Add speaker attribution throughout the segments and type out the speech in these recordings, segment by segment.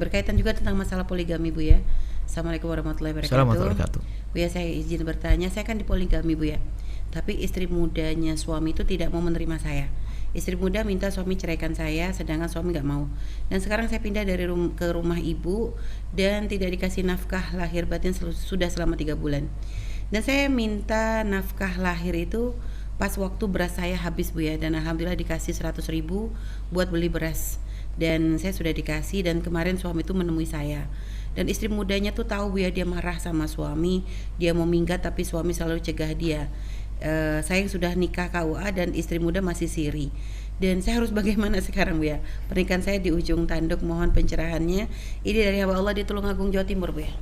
Speaker 1: berkaitan juga tentang masalah poligami Bu ya. Assalamualaikum warahmatullahi wabarakatuh. Bu ya, saya izin bertanya, saya kan di poligami Bu ya. Tapi istri mudanya suami itu tidak mau menerima saya. Istri muda minta suami ceraikan saya, sedangkan suami nggak mau. Dan sekarang saya pindah dari ke rumah ibu dan tidak dikasih nafkah lahir batin sudah selama 3 bulan. Dan saya minta nafkah lahir itu pas waktu beras saya habis Bu ya. Dan alhamdulillah dikasih 100.000 buat beli beras. Dan saya sudah dikasih, dan kemarin suami itu menemui saya. Dan istri mudanya tuh tahu Bu ya, dia marah sama suami, dia mau minggat tapi suami selalu cegah dia. Saya yang sudah nikah KUA dan istri muda masih siri. Dan saya harus bagaimana sekarang Bu ya? Pernikahan saya di ujung tanduk, mohon pencerahannya. Ini dari hamba Allah di Tulungagung, Jawa Timur Bu ya.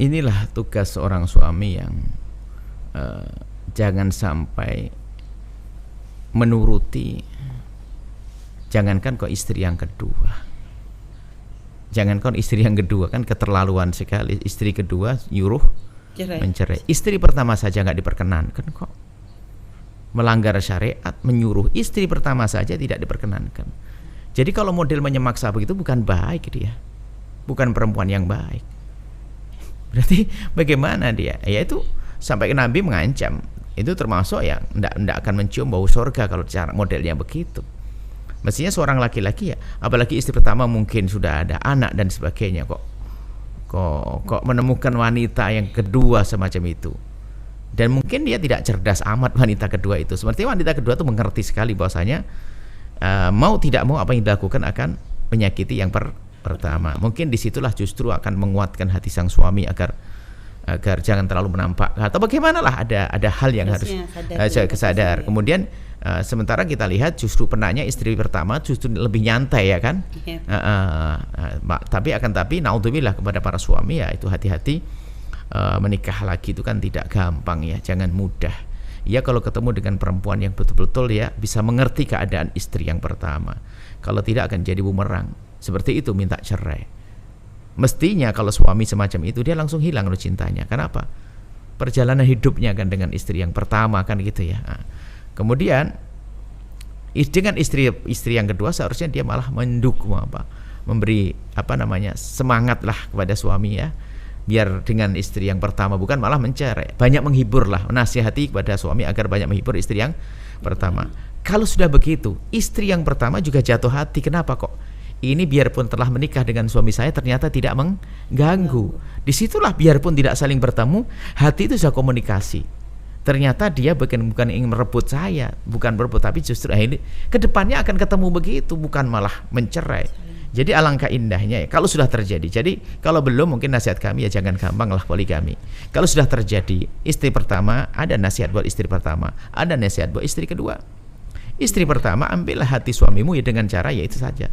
Speaker 2: Inilah tugas seorang suami yang jangan sampai menuruti, jangankan kok istri yang kedua. Jangankan istri yang kedua, kan keterlaluan sekali. Istri kedua nyuruh mencerai. Istri pertama saja nggak diperkenankan kok. Melanggar syariat, menyuruh istri pertama saja tidak diperkenankan. Jadi kalau model menyemaksa begitu bukan baik dia. Bukan perempuan yang baik. Berarti bagaimana dia? Ya itu sampai Nabi mengancam. Itu termasuk yang enggak akan mencium bau surga kalau cara modelnya begitu. Mestinya seorang laki-laki ya, apalagi istri pertama mungkin sudah ada anak dan sebagainya, kok menemukan wanita yang kedua semacam itu. Dan mungkin dia tidak cerdas amat wanita kedua itu. Sepertinya wanita kedua itu mengerti sekali bahwasanya mau tidak mau apa yang dilakukan akan menyakiti yang pertama. Mungkin disitulah justru akan menguatkan hati sang suami agar jangan terlalu menampak, atau bagaimanalah ada hal yang harus kesadar. Kemudian sementara kita lihat justru penanya istri pertama justru lebih nyantai ya kan. Tapi naudzubillah kepada para suami ya, itu hati-hati, menikah lagi itu kan tidak gampang ya, jangan mudah ya. Kalau ketemu dengan perempuan yang betul-betul ya bisa mengerti keadaan istri yang pertama, kalau tidak akan jadi bumerang seperti itu, minta cerai. Mestinya kalau suami semacam itu dia langsung hilang loh cintanya. Kenapa? Perjalanan hidupnya kan dengan istri yang pertama kan gitu ya. Kemudian dengan istri yang kedua seharusnya dia malah mendukung memberi semangat lah kepada suami ya, biar dengan istri yang pertama bukan malah mencerai. Banyak menghibur lah, menasihati kepada suami agar banyak menghibur istri yang pertama. Kalau sudah begitu, istri yang pertama juga jatuh hati. Kenapa kok ini biarpun telah menikah dengan suami saya ternyata tidak mengganggu. Disitulah biarpun tidak saling bertemu, hati itu sudah komunikasi. Ternyata dia bukan ingin merebut saya, bukan merebut, tapi justru ini kedepannya akan ketemu begitu, bukan malah mencerai. Jadi alangkah indahnya ya kalau sudah terjadi. Jadi kalau belum, mungkin nasihat kami ya jangan gampang lah poligami. Kalau sudah terjadi, istri pertama ada nasihat buat istri pertama, ada nasihat buat istri kedua. Istri pertama, ambillah hati suamimu ya dengan cara ya itu saja.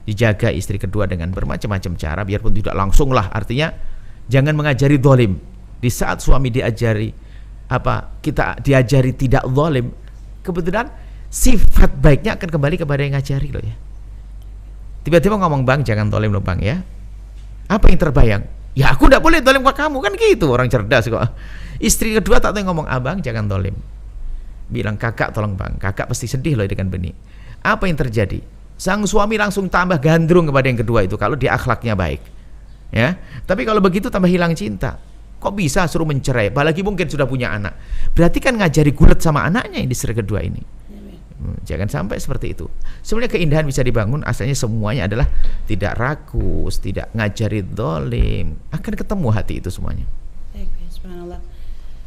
Speaker 2: Dijaga istri kedua dengan bermacam-macam cara, biarpun tidak langsung lah. Artinya jangan mengajari zalim. Di saat suami diajari kita diajari tidak zalim, kebetulan sifat baiknya akan kembali kepada yang ngajari loh ya. Tiba-tiba ngomong, bang jangan zalim loh bang ya. Apa yang terbayang? Ya aku tidak boleh zalim ke kamu kan gitu, orang cerdas kok. Istri kedua tak tahu ngomong, abang jangan zalim. Bilang kakak tolong bang, kakak pasti sedih loh dengan benih. Apa yang terjadi? Sang suami langsung tambah gandrung kepada yang kedua itu kalau dia akhlaknya baik ya. Tapi kalau begitu tambah hilang cinta. Kok bisa suruh mencerai, apalagi mungkin sudah punya anak. Berarti kan ngajari gulet sama anaknya yang di istri kedua ini. Jangan sampai seperti itu. Sebenarnya keindahan bisa dibangun asalnya semuanya adalah tidak rakus, tidak ngajari zalim, akan ketemu hati itu semuanya.
Speaker 1: Subhanallah.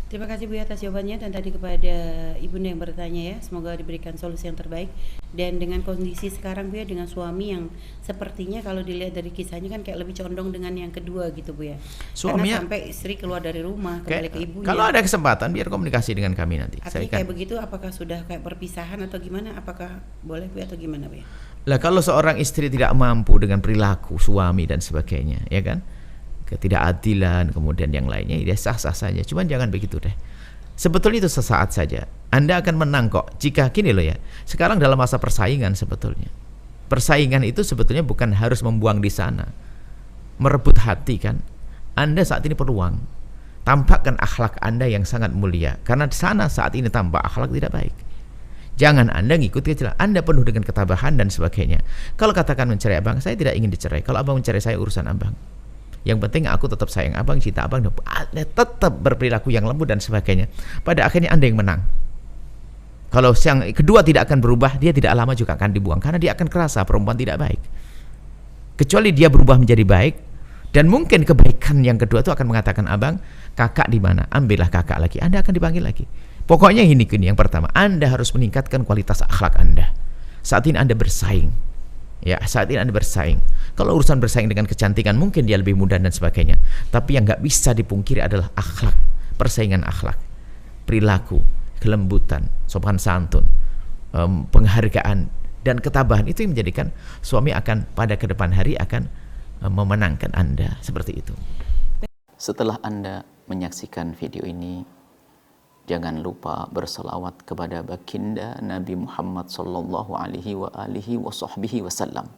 Speaker 1: Terima kasih Bu atas jawabannya, dan tadi kepada ibunda yang bertanya ya, semoga diberikan solusi yang terbaik. Dan dengan kondisi sekarang Bu ya, dengan suami yang sepertinya kalau dilihat dari kisahnya kan kayak lebih condong dengan yang kedua gitu Bu ya. Suaminya, karena sampai istri keluar dari rumah kembali ke ibunya.
Speaker 2: Kalau ada kesempatan biar komunikasi dengan kami nanti.
Speaker 1: Artinya kayak begitu, apakah sudah kayak perpisahan atau gimana? Apakah boleh Bu atau gimana Bu ya?
Speaker 2: Lah kalau seorang istri tidak mampu dengan perilaku suami dan sebagainya, ya kan? Ketidakadilan kemudian yang lainnya, ya sah-sah saja. Cuman jangan begitu deh. Sebetulnya itu sesaat saja. Anda akan menang kok jika gini loh ya. Sekarang dalam masa persaingan sebetulnya. Persaingan itu sebetulnya bukan harus membuang di sana. Merebut hati kan. Anda saat ini peluang. Tampakkan akhlak Anda yang sangat mulia. Karena di sana saat ini tampak akhlak tidak baik. Jangan Anda ngikuti jalan. Anda penuh dengan ketabahan dan sebagainya. Kalau katakan mencerai abang, saya tidak ingin dicerai. Kalau abang mencerai saya, urusan abang. Yang penting aku tetap sayang abang, cinta abang, Anda tetap berperilaku yang lembut dan sebagainya. Pada akhirnya Anda yang menang. Kalau yang kedua tidak akan berubah, dia tidak lama juga akan dibuang. Karena dia akan kerasa perempuan tidak baik. Kecuali dia berubah menjadi baik. Dan mungkin kebaikan yang kedua itu akan mengatakan, abang, kakak di mana? Ambillah kakak lagi. Anda akan dipanggil lagi. Pokoknya ini yang pertama, Anda harus meningkatkan kualitas akhlak Anda. Saat ini Anda bersaing. Ya, saat ini Anda bersaing. Kalau urusan bersaing dengan kecantikan, mungkin dia lebih mudah dan sebagainya. Tapi yang nggak bisa dipungkiri adalah akhlak, persaingan akhlak, perilaku, kelembutan, sopan santun, penghargaan, dan ketabahan. Itu yang menjadikan suami akan pada ke depan hari akan memenangkan Anda, seperti itu. Setelah Anda menyaksikan video ini, jangan lupa berselawat kepada baginda Nabi Muhammad sallallahu alaihi wa alihi wa sahbihi wasallam.